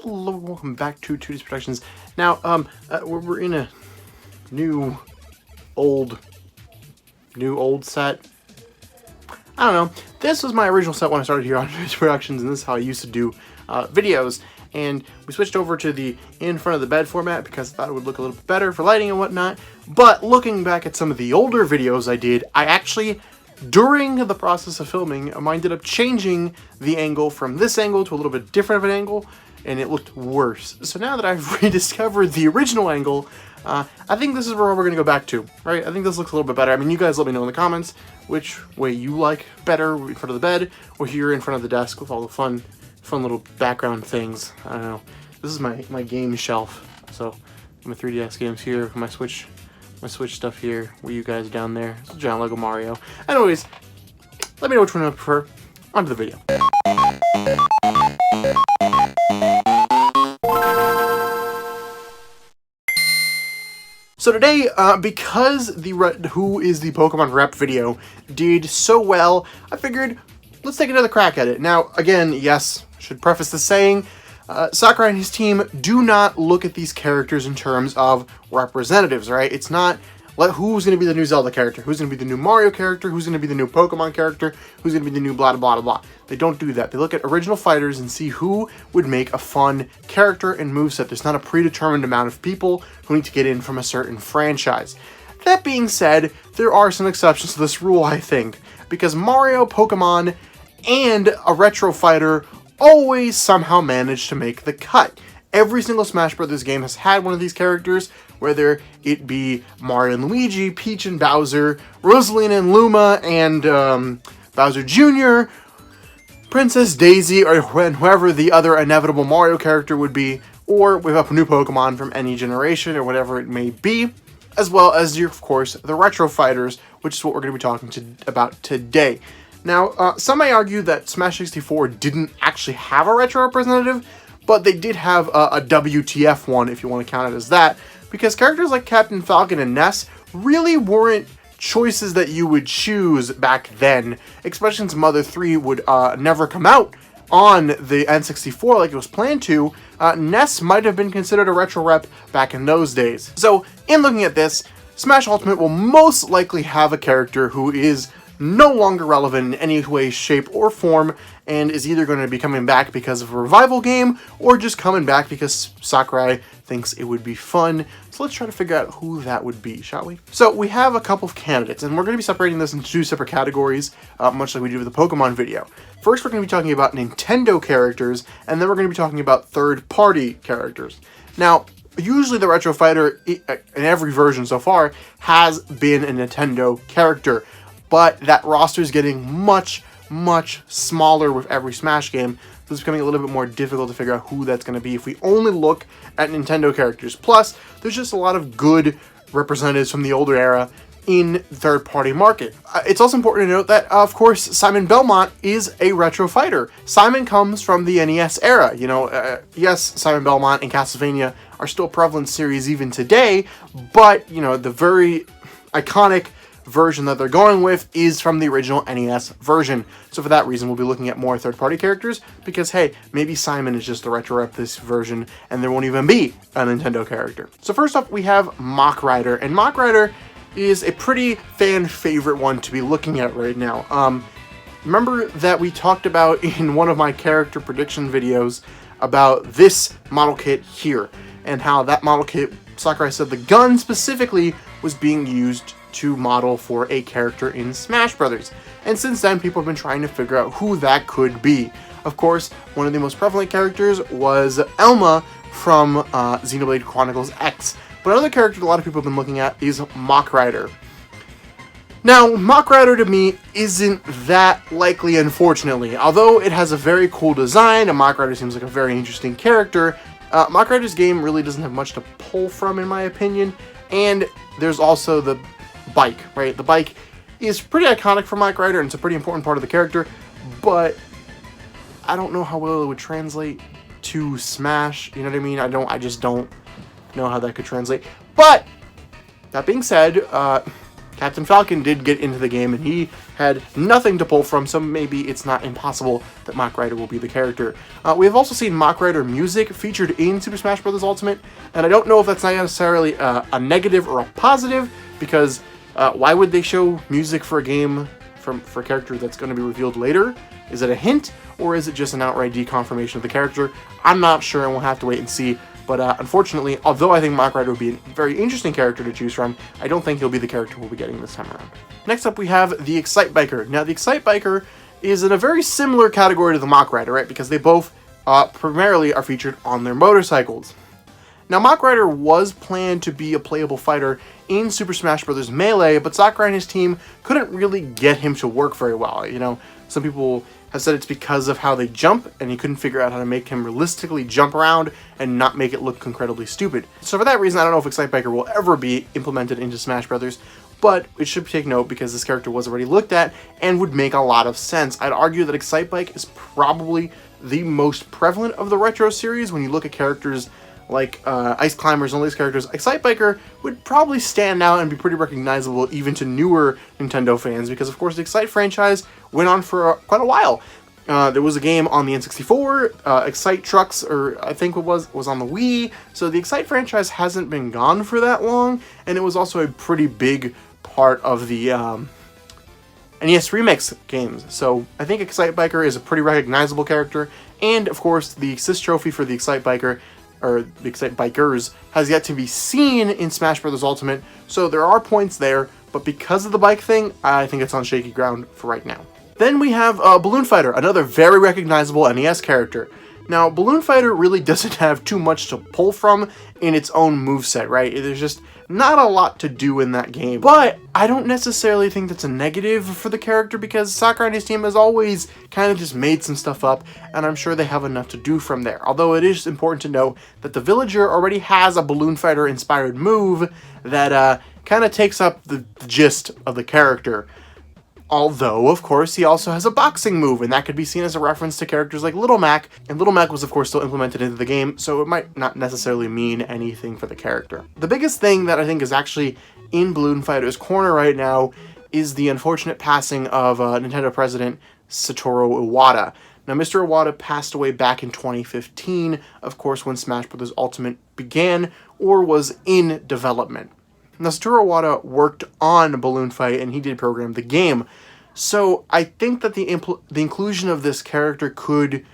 Hello, welcome back to 2D's Productions. Now, we're in a new old set. I don't know. This was my original set when I started here on 2D's Productions, and this is how I used to do videos. And we switched over to the in front of the bed format because I thought it would look a little bit better for lighting and whatnot. But looking back at some of the older videos I did, I actually, during the process of filming, I ended up changing the angle from this angle to a little bit different of an angle, and it looked worse. So now that I've rediscovered the original angle, I think this is where we're going to go back to, right? I think this looks a little bit better. I mean, you guys let me know in the comments which way you like better, in front of the bed or here in front of the desk with all the fun little background things. I don't know. This is my game shelf. So my 3DS games here, my Switch stuff here, where you guys down there. It's a giant Lego Mario. Anyways, let me know which one I prefer. On to the video. So today, because the Who is the Pokemon Rep video did so well, I figured let's take another crack at it. Now, again, yes, should preface this saying, Sakurai and his team do not look at these characters in terms of representatives, right? It's not who's going to be the new Zelda character, who's going to be the new Mario character, who's going to be the new Pokemon character, who's going to be the new blah, blah, blah, blah. They don't do that. They look at original fighters and see who would make a fun character and moveset. There's not a predetermined amount of people who need to get in from a certain franchise. That being said, there are some exceptions to this rule, I think, because Mario, Pokemon, and a retro fighter always somehow manage to make the cut. Every single Smash Bros. Game has had one of these characters, whether it be Mario and Luigi, Peach and Bowser, Rosalina and Luma, and Bowser Jr., Princess Daisy, or whoever the other inevitable Mario character would be, or we have a new Pokemon from any generation, or whatever it may be, as well as, of course, the retro fighters, which is what we're going to be talking about today. Now, some may argue that Smash 64 didn't actually have a retro representative, but they did have a WTF one, if you want to count it as that, because characters like Captain Falcon and Ness really weren't choices that you would choose back then, especially since Mother 3 would never come out on the N64 like it was planned to. Ness might have been considered a retro rep back in those days. So, in looking at this, Smash Ultimate will most likely have a character who is no longer relevant in any way, shape, or form, and is either going to be coming back because of a revival game, or just coming back because Sakurai thinks it would be fun. So let's try to figure out who that would be, shall we? So we have a couple of candidates, and we're going to be separating this into two separate categories, much like we did with the Pokemon video. First, we're going to be talking about Nintendo characters, and then we're going to be talking about third-party characters. Now, usually the Retro Fighter, in every version so far, has been a Nintendo character, but that roster is getting much smaller with every Smash game, so it's becoming a little bit more difficult to figure out who that's going to be if we only look at Nintendo characters. Plus, there's just a lot of good representatives from the older era in the third-party market. It's also important to note that, of course, Simon Belmont is a retro fighter. Simon comes from the NES era. You know, yes, Simon Belmont and Castlevania are still prevalent series even today, but, you know, the very iconic version that they're going with is from the original NES version. So for that reason, we'll be looking at more third-party characters because, hey, maybe Simon is just the retro rep this version and there won't even be a Nintendo character. So first up, we have Mach Rider, and Mach Rider is a pretty fan favorite one to be looking at right now. Remember that we talked about in one of my character prediction videos about this model kit here, and how that model kit, Sakurai said the gun specifically was being used to model for a character in Smash Brothers. And since then, people have been trying to figure out who that could be. Of course, one of the most prevalent characters was Elma from Xenoblade Chronicles X. But another character a lot of people have been looking at is Mach Rider. Now, Mach Rider to me isn't that likely, unfortunately. Although it has a very cool design, and Mach Rider seems like a very interesting character, Mach Rider's game really doesn't have much to pull from, in my opinion. And there's also the bike, right? The bike is pretty iconic for Mach Rider, and it's a pretty important part of the character, but I don't know how well it would translate to Smash, you know what I mean? I just don't know how that could translate. But, that being said, Captain Falcon did get into the game, and he had nothing to pull from, so maybe it's not impossible that Mach Rider will be the character. We have also seen Mach Rider music featured in Super Smash Bros. Ultimate, and I don't know if that's not necessarily a negative or a positive, because why would they show music for a game for a character that's going to be revealed later? Is it a hint, or is it just an outright deconfirmation of the character? I'm not sure, and we'll have to wait and see. But unfortunately, although I think Mach Rider would be a very interesting character to choose from, I don't think he'll be the character we'll be getting this time around. Next up, we have the Excite Biker. Now, the Excite Biker is in a very similar category to the Mach Rider, right? Because they both primarily are featured on their motorcycles. Now, Mach Rider was planned to be a playable fighter in Super Smash Bros. Melee, but Sakurai and his team couldn't really get him to work very well. You know, some people have said it's because of how they jump, and he couldn't figure out how to make him realistically jump around and not make it look incredibly stupid. So for that reason, I don't know if Excite Biker will ever be implemented into Smash Bros., but it should take note because this character was already looked at and would make a lot of sense. I'd argue that Excite Bike is probably the most prevalent of the retro series. When you look at characters like Ice Climbers and all these characters, Excite Biker would probably stand out and be pretty recognizable even to newer Nintendo fans, because of course the Excite franchise went on for quite a while. There was a game on the N64, Excite Trucks, or I think it was on the Wii, so the Excite franchise hasn't been gone for that long, and it was also a pretty big part of the NES Remix games. So I think Excite Biker is a pretty recognizable character, and of course the Assist Trophy for the Excite Biker, or the Excite Bikers, has yet to be seen in Smash Bros. Ultimate, so there are points there, but because of the bike thing, I think it's on shaky ground for right now. Then we have Balloon Fighter, another very recognizable NES character. Now, Balloon Fighter really doesn't have too much to pull from in its own moveset, right? There's just not a lot to do in that game. But I don't necessarily think that's a negative for the character, because Sakurai and his team has always kind of just made some stuff up, and I'm sure they have enough to do from there. Although it is important to note that the Villager already has a Balloon Fighter inspired move that kind of takes up the gist of the character. Although, of course, he also has a boxing move, and that could be seen as a reference to characters like Little Mac, and Little Mac was of course still implemented into the game, so it might not necessarily mean anything for the character. The biggest thing that I think is actually in Balloon Fighter's corner right now is the unfortunate passing of Nintendo president Satoru Iwata. Now, Mr. Iwata passed away back in 2015, of course, when Smash Bros. Ultimate began, or was in development. Now, Satoru Iwata worked on Balloon Fight, and he did program the game. So I think that the inclusion of this character could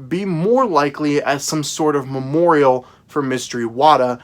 be more likely as some sort of memorial for Mr. Iwata,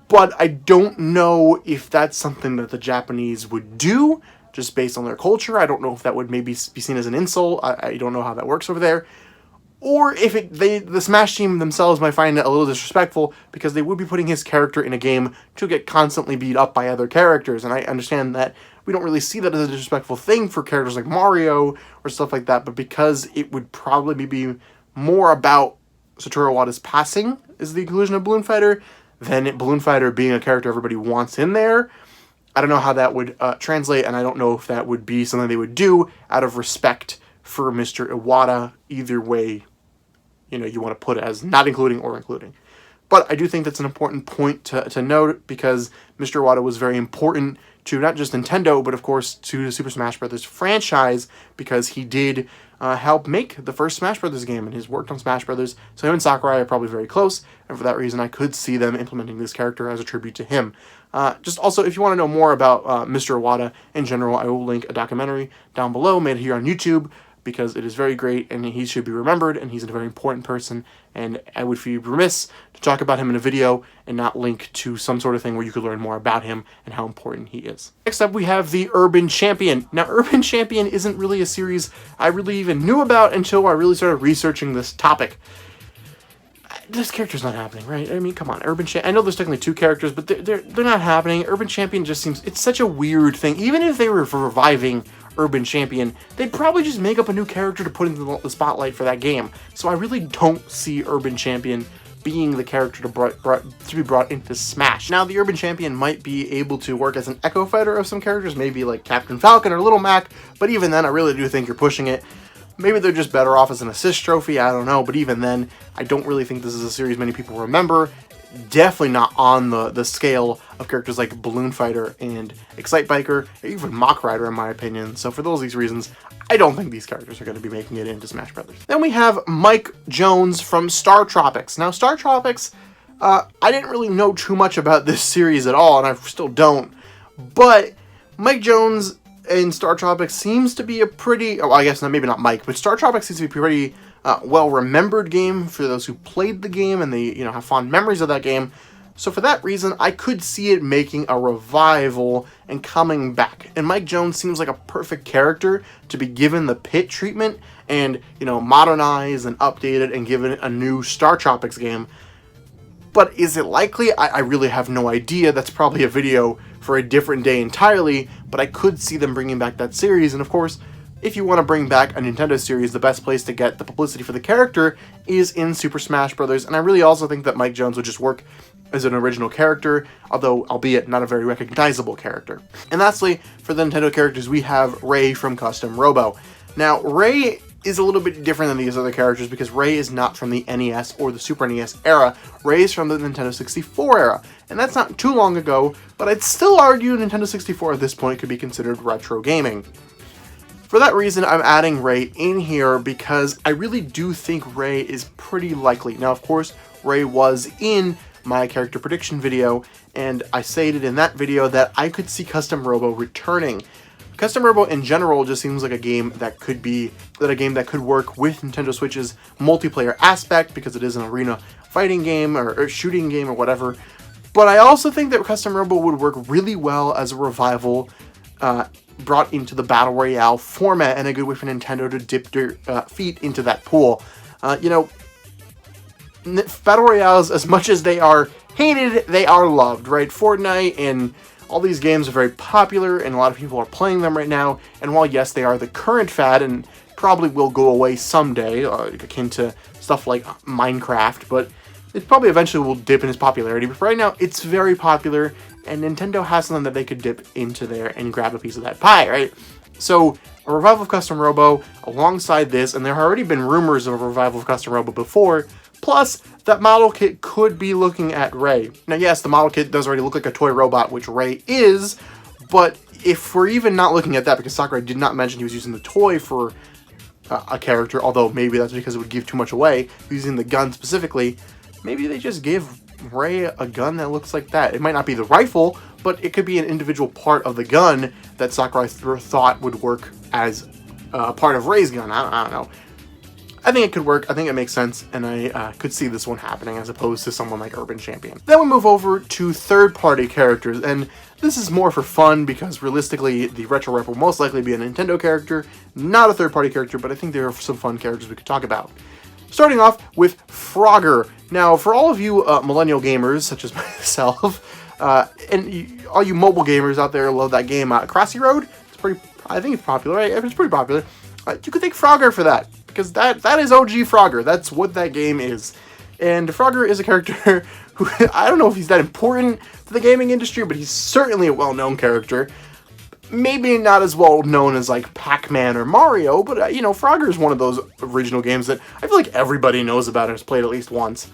but I don't know if that's something that the Japanese would do, just based on their culture. I don't know if that would maybe be seen as an insult. I don't know how that works over there. Or if the Smash team themselves might find it a little disrespectful, because they would be putting his character in a game to get constantly beat up by other characters. And I understand that we don't really see that as a disrespectful thing for characters like Mario or stuff like that, but because it would probably be more about Satoru Iwata's passing is the inclusion of Balloon Fighter than Balloon Fighter being a character everybody wants in there. I don't know how that would translate, and I don't know if that would be something they would do out of respect for Mr. Iwata. Either way, you want to put it as not including or including. But I do think that's an important point to note, because Mr. Iwata was very important to not just Nintendo, but of course to the Super Smash Bros. Franchise, because he did help make the first Smash Bros. Game, and he's worked on Smash Bros. So him and Sakurai are probably very close, and for that reason I could see them implementing this character as a tribute to him. Just also, if you want to know more about Mr. Iwata in general, I will link a documentary down below made here on YouTube, because it is very great, and he should be remembered, and he's a very important person, and I would be remiss to talk about him in a video and not link to some sort of thing where you could learn more about him and how important he is. Next up, we have the Urban Champion. Now, Urban Champion isn't really a series I really even knew about until I really started researching this topic. This character's not happening, right? I mean, come on, Urban Champion. I know there's technically two characters, but they're not happening. Urban Champion just seems, it's such a weird thing. Even if they were reviving Urban Champion, they'd probably just make up a new character to put into the spotlight for that game. So I really don't see Urban Champion being the character to be brought into Smash. Now, the Urban Champion might be able to work as an echo fighter of some characters, maybe like Captain Falcon or Little Mac, but even then, I really do think you're pushing it. Maybe they're just better off as an assist trophy, I don't know, but even then, I don't really think this is a series many people remember. Definitely not on the scale of characters like Balloon Fighter and Excite Biker, or even Mach Rider in my opinion. So for these reasons, I don't think these characters are going to be making it into Smash Brothers. Then we have Mike Jones from Startropics. Now Startropics, I didn't really know too much about this series at all, and I still don't, but Mike Jones in Startropics seems to be a pretty, I guess maybe not Mike, but Startropics seems to be a pretty well-remembered game for those who played the game and they, have fond memories of that game. So for that reason, I could see it making a revival and coming back. And Mike Jones seems like a perfect character to be given the Pit treatment and, modernized and updated and given a new Startropics game. But is it likely? I really have no idea. That's probably a video for a different day entirely, but I could see them bringing back that series. And of course, if you want to bring back a Nintendo series, the best place to get the publicity for the character is in Super Smash Bros. And I really also think that Mike Jones would just work as an original character, although albeit not a very recognizable character. And lastly, for the Nintendo characters, we have Ray from Custom Robo. Now, Ray is a little bit different than these other characters because Ray is not from the NES or the Super NES era. Ray is from the Nintendo 64 era, and that's not too long ago, but I'd still argue Nintendo 64 at this point could be considered retro gaming. For that reason, I'm adding Ray in here because I really do think Ray is pretty likely. Now, of course, Ray was in my character prediction video, and I stated in that video that I could see Custom Robo returning. Custom Robo in general just seems like a game that could work with Nintendo Switch's multiplayer aspect because it is an arena fighting game or shooting game or whatever. But I also think that Custom Robo would work really well as a revival brought into the Battle Royale format and a good way for Nintendo to dip their feet into that pool. Battle Royales, as much as they are hated, they are loved, right? Fortnite and all these games are very popular, and a lot of people are playing them right now, and while yes, they are the current fad, and probably will go away someday, akin to stuff like Minecraft, but it probably eventually will dip in its popularity, but for right now, it's very popular, and Nintendo has something that they could dip into there and grab a piece of that pie, right? So, a revival of Custom Robo alongside this, and there have already been rumors of a revival of Custom Robo before, plus, that model kit could be looking at Ray. Now, yes, the model kit does already look like a toy robot, which Ray is, but if we're even not looking at that, because Sakurai did not mention he was using the toy for a character, although maybe that's because it would give too much away, using the gun specifically, maybe they just give Ray a gun that looks like that. It might not be the rifle, but it could be an individual part of the gun that Sakurai thought would work as part of Ray's gun. I don't know. I think it could work, I think it makes sense, and I could see this one happening as opposed to someone like Urban Champion. Then we move over to third-party characters, and this is more for fun because realistically the Retro Rep will most likely be a Nintendo character, not a third-party character, but I think there are some fun characters we could talk about. Starting off with Frogger. Now, for all of you millennial gamers, such as myself, and all you mobile gamers out there love that game, Crossy Road, I think it's popular, right? It's pretty popular. You could thank Frogger for that, because that is OG Frogger. That's what that game is. And Frogger is a character who, I don't know if he's that important to the gaming industry, but he's certainly a well-known character. Maybe not as well known as like Pac-Man or Mario, but Frogger is one of those original games that I feel like everybody knows about and has played at least once.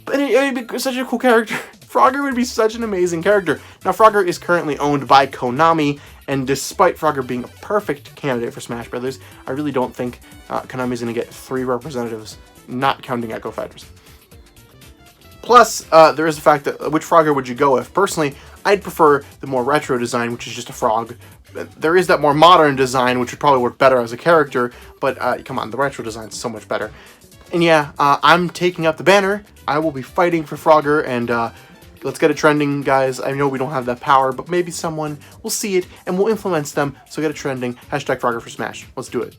But it'd be such a cool character. Frogger would be such an amazing character. Now, Frogger is currently owned by Konami, and despite Frogger being a perfect candidate for Smash Brothers, I really don't think Konami's going to get 3 representatives, not counting Echo Fighters. Plus, there is the fact that which Frogger would you go with? Personally, I'd prefer the more retro design, which is just a frog. There is that more modern design, which would probably work better as a character, but come on, the retro design is so much better. And yeah, I'm taking up the banner. I will be fighting for Frogger, and let's get it trending, guys. I know we don't have that power, but maybe someone will see it and will influence them, so get it trending. Hashtag Frogger for Smash. Let's do it.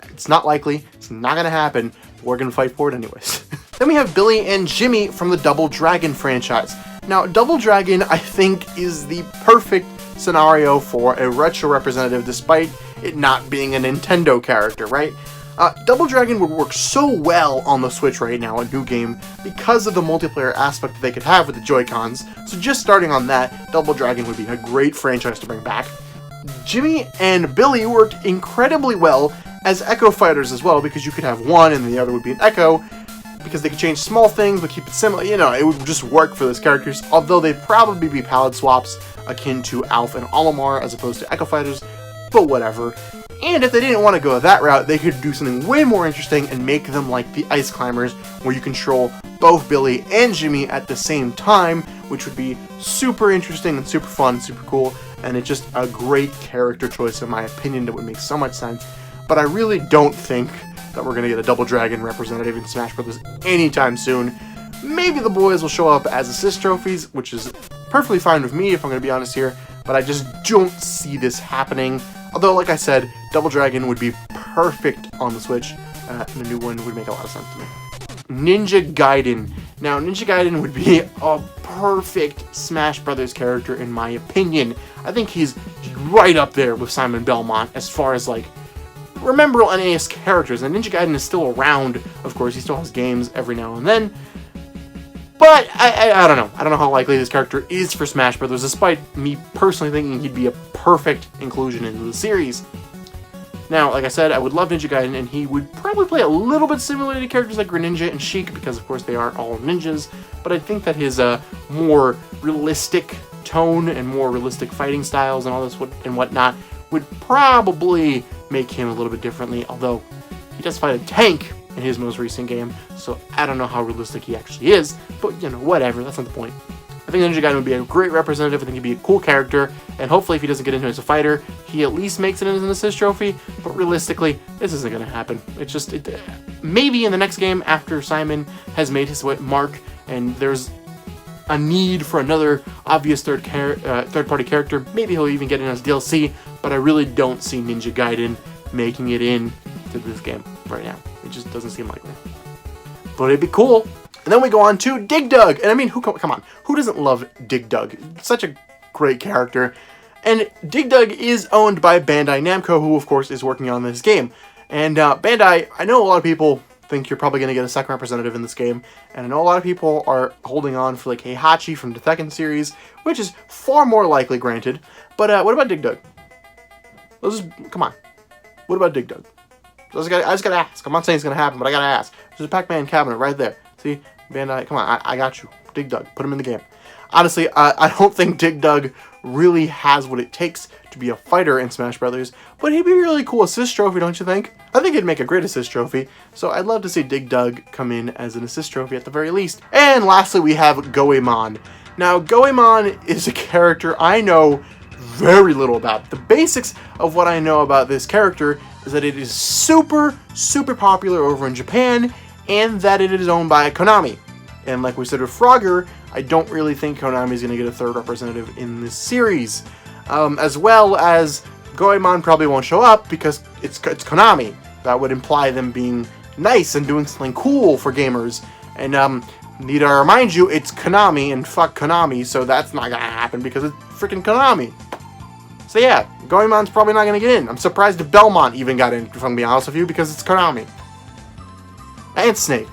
It's not likely. It's not going to happen. But we're going to fight for it anyways. Then we have Billy and Jimmy from the Double Dragon franchise. Now, Double Dragon, I think, is the perfect scenario for a retro representative, despite it not being a Nintendo character, right? Double Dragon would work so well on the Switch right now, a new game, because of the multiplayer aspect that they could have with the Joy-Cons. So just starting on that, Double Dragon would be a great franchise to bring back. Jimmy and Billy worked incredibly well as Echo fighters as well, because you could have one and the other would be an Echo, because they could change small things but keep it similar. You know, it would just work for those characters, although they'd probably be palette swaps akin to Alf and Olimar as opposed to Echo fighters, but whatever. And if they didn't want to go that route, they could do something way more interesting and make them like the Ice Climbers, where you control both Billy and Jimmy at the same time, which would be super interesting and super fun, super cool, and it's just a great character choice in my opinion that would make so much sense. But I really don't think that we're going to get a Double Dragon representative in Smash Bros. Anytime soon. Maybe the boys will show up as assist trophies, which is perfectly fine with me if I'm going to be honest here, but I just don't see this happening. Although, like I said, Double Dragon would be perfect on the Switch, and a new one would make a lot of sense to me. Ninja Gaiden. Now, Ninja Gaiden would be a perfect Smash Brothers character in my opinion. I think he's right up there with Simon Belmont as far as, like, rememberable NES characters. And Ninja Gaiden is still around, of course. He still has games every now and then. But, I don't know. I don't know how likely this character is for Smash Brothers, despite me personally thinking he'd be a perfect inclusion into the series. Now, like I said, I would love Ninja Gaiden, and he would probably play a little bit similar to characters like Greninja and Sheik, because of course they aren't all ninjas, but I think that his more realistic tone and more realistic fighting styles and all this and whatnot would probably make him a little bit differently, although he does fight a tank in his most recent game, so I don't know how realistic he actually is, but you know, whatever, that's not the point. I think Ninja Gaiden would be a great representative. I think he'd be a cool character, and hopefully if he doesn't get into it as a fighter, he at least makes it as an assist trophy, but realistically, this isn't going to happen. It's just, maybe in the next game, after Simon has made his mark, and there's a need for another obvious third-party character, maybe he'll even get in as DLC, but I really don't see Ninja Gaiden making it in to this game right now. It just doesn't seem likely. But it'd be cool. And then we go on to Dig Dug. And I mean, come on. Who doesn't love Dig Dug? Such a great character. And Dig Dug is owned by Bandai Namco, who, of course, is working on this game. And Bandai, I know a lot of people think you're probably going to get a second representative in this game. And I know a lot of people are holding on for, like, Heihachi from the Tekken series, which is far more likely, granted. But what about Dig Dug? Come on. What about Dig Dug? I just gotta ask. I'm not saying it's going to happen, but I gotta ask. There's a Pac-Man cabinet right there. See? Bandai, come on, I got you. Dig Dug, put him in the game. Honestly, I don't think Dig Dug really has what it takes to be a fighter in Smash Brothers, but he'd be a really cool assist trophy, don't you think? I think he'd make a great assist trophy, so I'd love to see Dig Dug come in as an assist trophy at the very least. And lastly, we have Goemon. Now, Goemon is a character I know very little about. The basics of what I know about this character is that it is super, super popular over in Japan, and that it is owned by Konami. And like we said with Frogger, I don't really think Konami is going to get a third representative in this series. As well as Goemon probably won't show up because it's Konami. That would imply them being nice and doing something cool for gamers. And need I remind you, it's Konami, and fuck Konami, so that's not going to happen because it's freaking Konami. So yeah, Goemon's probably not going to get in. I'm surprised if Belmont even got in, if I'm being honest with you, because it's Konami. And Snake.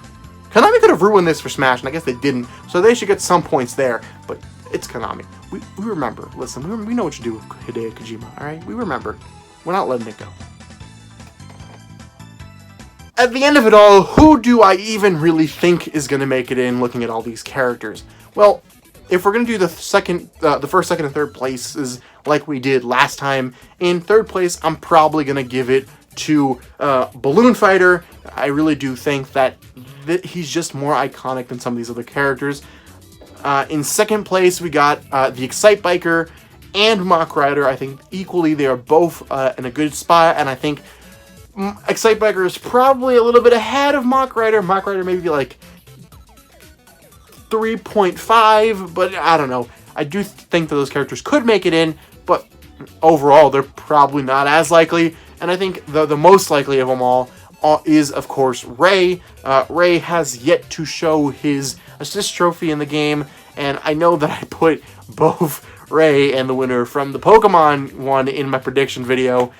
Konami could have ruined this for Smash, and I guess they didn't, so they should get some points there, but it's Konami. We remember. Listen, we know what you do with Hideo Kojima, alright? We remember. We're not letting it go. At the end of it all, who do I even really think is going to make it in looking at all these characters? Well, if we're going to do the first, second, and third places like we did last time, in third place, I'm probably going to give it to Balloon Fighter. I really do think that he's just more iconic than some of these other characters. In second place, we got the Excite Biker and Mach Rider. I think equally they are both in a good spot, and I think Excite Biker is probably a little bit ahead of Mach Rider. Mach Rider maybe like 3.5, but I don't know. I do think that those characters could make it in, but overall they're probably not as likely. And I think the most likely of them all is, of course, Ray. Ray has yet to show his assist trophy in the game, and I know that I put both Ray and the winner from the Pokemon one in my prediction video,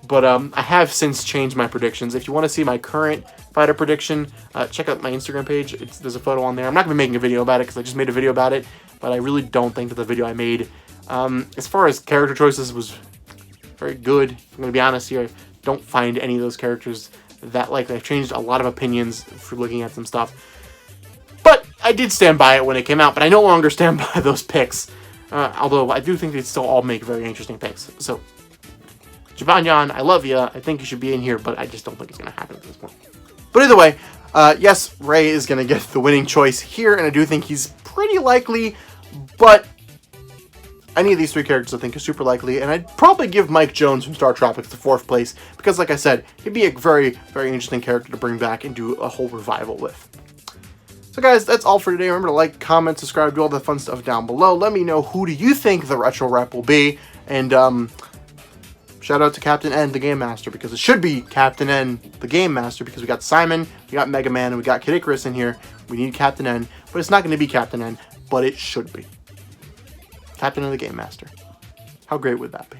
but I have since changed my predictions. If you want to see my current fighter prediction, check out my Instagram page. There's a photo on there. I'm not going to be making a video about it because I just made a video about it, but I really don't think that the video I made, as far as character choices, was very good. I'm going to be honest here. don't find any of those characters that likely. I've changed a lot of opinions for looking at some stuff. But I did stand by it when it came out, but I no longer stand by those picks. Although I do think they still all make very interesting picks. So, Javanyan, I love you. I think you should be in here, but I just don't think it's going to happen at this point. But either way, yes, Ray is going to get the winning choice here, and I do think he's pretty likely, but any of these three characters I think are super likely, and I'd probably give Mike Jones from Startropics the 4th place, because like I said, he'd be a very, very interesting character to bring back and do a whole revival with. So guys, that's all for today. Remember to like, comment, subscribe, do all the fun stuff down below. Let me know who do you think the retro rep will be, and shout out to Captain N, the Game Master, because it should be Captain N, the Game Master, because we got Simon, we got Mega Man, and we got Kid Icarus in here. We need Captain N, but it's not going to be Captain N, but it should be. Captain N, the Game Master. How great would that be?